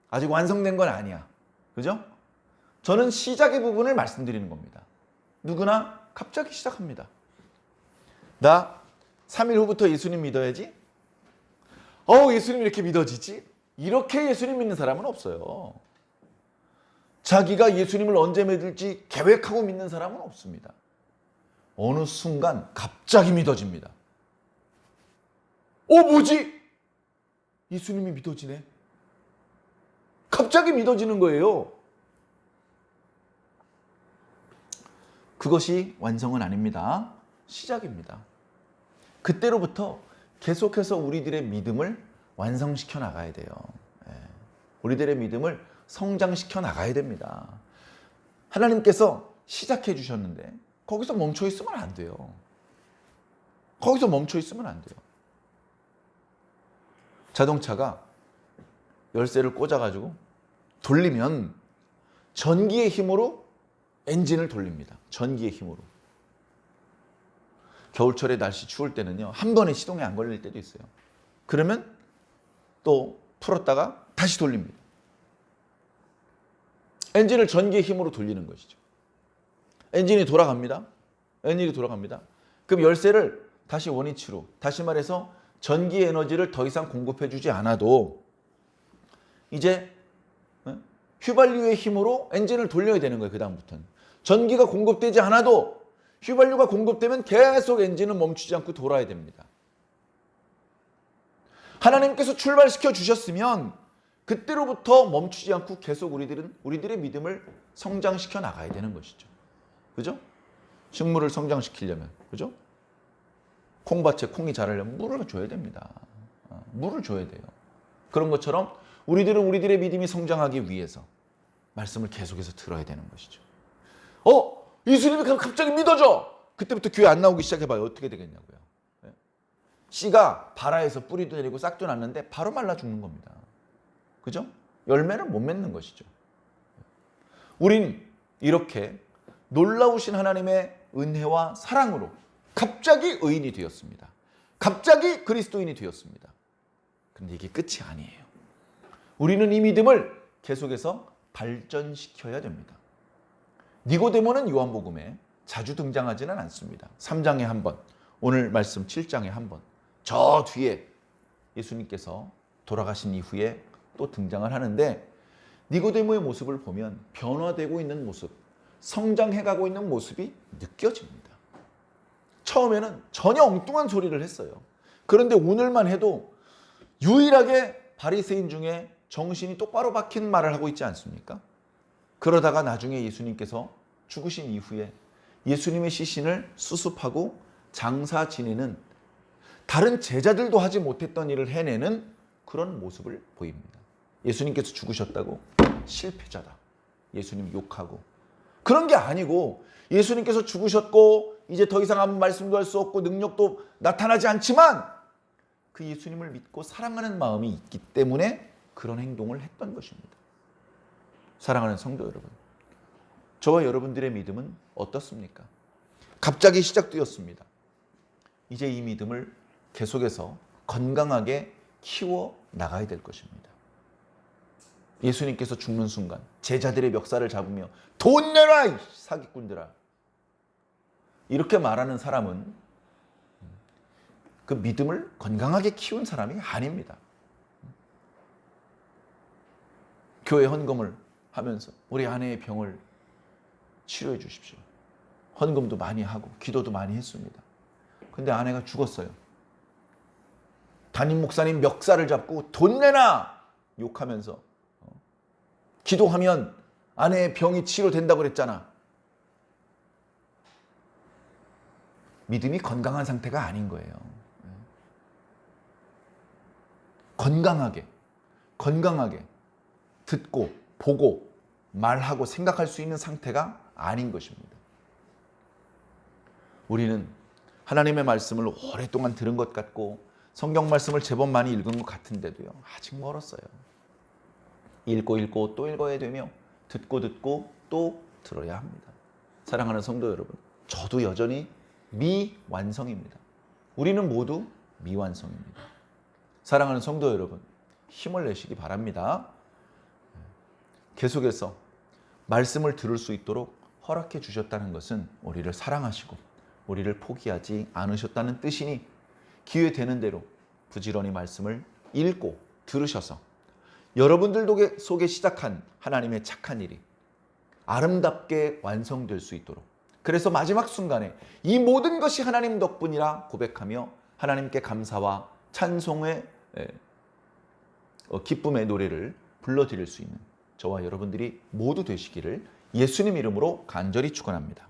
아직 완성된 건 아니야. 그죠? 저는 시작의 부분을 말씀드리는 겁니다. 누구나 갑자기 시작합니다. 나 3일 후부터 예수님 믿어야지. 예수님 이렇게 믿어지지? 이렇게 예수님 믿는 사람은 없어요. 자기가 예수님을 언제 믿을지 계획하고 믿는 사람은 없습니다. 어느 순간 갑자기 믿어집니다. 뭐지? 예수님이 믿어지네. 갑자기 믿어지는 거예요. 그것이 완성은 아닙니다. 시작입니다. 그때로부터 계속해서 우리들의 믿음을 완성시켜 나가야 돼요. 우리들의 믿음을 성장시켜 나가야 됩니다. 하나님께서 시작해 주셨는데 거기서 멈춰 있으면 안 돼요. 거기서 멈춰 있으면 안 돼요. 자동차가 열쇠를 꽂아가지고 돌리면 전기의 힘으로 엔진을 돌립니다. 전기의 힘으로. 겨울철에 날씨 추울 때는요, 한 번에 시동이 안 걸릴 때도 있어요. 그러면 또 풀었다가 다시 돌립니다. 엔진을 전기의 힘으로 돌리는 것이죠. 엔진이 돌아갑니다. 엔진이 돌아갑니다. 그럼 열쇠를 다시 원위치로, 다시 말해서 전기 에너지를 더 이상 공급해 주지 않아도 이제 휘발유의 힘으로 엔진을 돌려야 되는 거예요. 그 다음부터는. 전기가 공급되지 않아도 휘발유가 공급되면 계속 엔진은 멈추지 않고 돌아야 됩니다. 하나님께서 출발시켜 주셨으면 그때로부터 멈추지 않고 계속 우리들의 믿음을 성장시켜 나가야 되는 것이죠. 그죠? 식물을 성장시키려면, 그죠? 콩밭에 콩이 자라려면 물을 줘야 됩니다. 물을 줘야 돼요. 그런 것처럼 우리들은 우리들의 믿음이 성장하기 위해서 말씀을 계속해서 들어야 되는 것이죠. 예수님이 갑자기 믿어져! 그때부터 교회 안 나오기 시작해봐요. 어떻게 되겠냐고요. 씨가 발아에서 뿌리도 내리고 싹도 났는데 바로 말라 죽는 겁니다. 그죠? 열매를 못 맺는 것이죠. 우린 이렇게 놀라우신 하나님의 은혜와 사랑으로 갑자기 의인이 되었습니다. 갑자기 그리스도인이 되었습니다. 그런데 이게 끝이 아니에요. 우리는 이 믿음을 계속해서 발전시켜야 됩니다. 니고데모는 요한복음에 자주 등장하지는 않습니다. 3장에 한 번, 오늘 말씀 7장에 한 번, 저 뒤에 예수님께서 돌아가신 이후에 또 등장을 하는데 니고데모의 모습을 보면 변화되고 있는 모습, 성장해가고 있는 모습이 느껴집니다. 처음에는 전혀 엉뚱한 소리를 했어요. 그런데 오늘만 해도 유일하게 바리새인 중에 정신이 똑바로 박힌 말을 하고 있지 않습니까? 그러다가 나중에 예수님께서 죽으신 이후에 예수님의 시신을 수습하고 장사 지내는, 다른 제자들도 하지 못했던 일을 해내는 그런 모습을 보입니다. 예수님께서 죽으셨다고 실패자다, 예수님 욕하고, 그런 게 아니고 예수님께서 죽으셨고 이제 더 이상 아무 말씀도 할 수 없고 능력도 나타나지 않지만 그 예수님을 믿고 사랑하는 마음이 있기 때문에 그런 행동을 했던 것입니다. 사랑하는 성도 여러분, 저와 여러분들의 믿음은 어떻습니까? 갑자기 시작되었습니다. 이제 이 믿음을 계속해서 건강하게 키워 나가야 될 것입니다. 예수님께서 죽는 순간 제자들의 멱살을 잡으며 돈 내라 이 사기꾼들아, 이렇게 말하는 사람은 그 믿음을 건강하게 키운 사람이 아닙니다. 교회 헌금을 하면서 우리 아내의 병을 치료해 주십시오. 헌금도 많이 하고 기도도 많이 했습니다. 근데 아내가 죽었어요. 담임 목사님 멱살을 잡고 돈 내놔! 욕하면서 기도하면 아내의 병이 치료된다고 그랬잖아. 믿음이 건강한 상태가 아닌 거예요. 건강하게 듣고 보고 말하고 생각할 수 있는 상태가 아닌 것입니다. 우리는 하나님의 말씀을 오랫동안 들은 것 같고 성경 말씀을 제법 많이 읽은 것 같은데도요, 아직 멀었어요. 읽고 또 읽어야 되며 듣고 또 들어야 합니다. 사랑하는 성도 여러분, 저도 여전히 미완성입니다. 우리는 모두 미완성입니다. 사랑하는 성도 여러분, 힘을 내시기 바랍니다. 계속해서 말씀을 들을 수 있도록 허락해 주셨다는 것은 우리를 사랑하시고 우리를 포기하지 않으셨다는 뜻이니 기회 되는 대로 부지런히 말씀을 읽고 들으셔서 여러분들 속에 시작한 하나님의 착한 일이 아름답게 완성될 수 있도록, 그래서 마지막 순간에 이 모든 것이 하나님 덕분이라 고백하며 하나님께 감사와 찬송의 기쁨의 노래를 불러드릴 수 있는 저와 여러분들이 모두 되시기를 예수님 이름으로 간절히 축원합니다.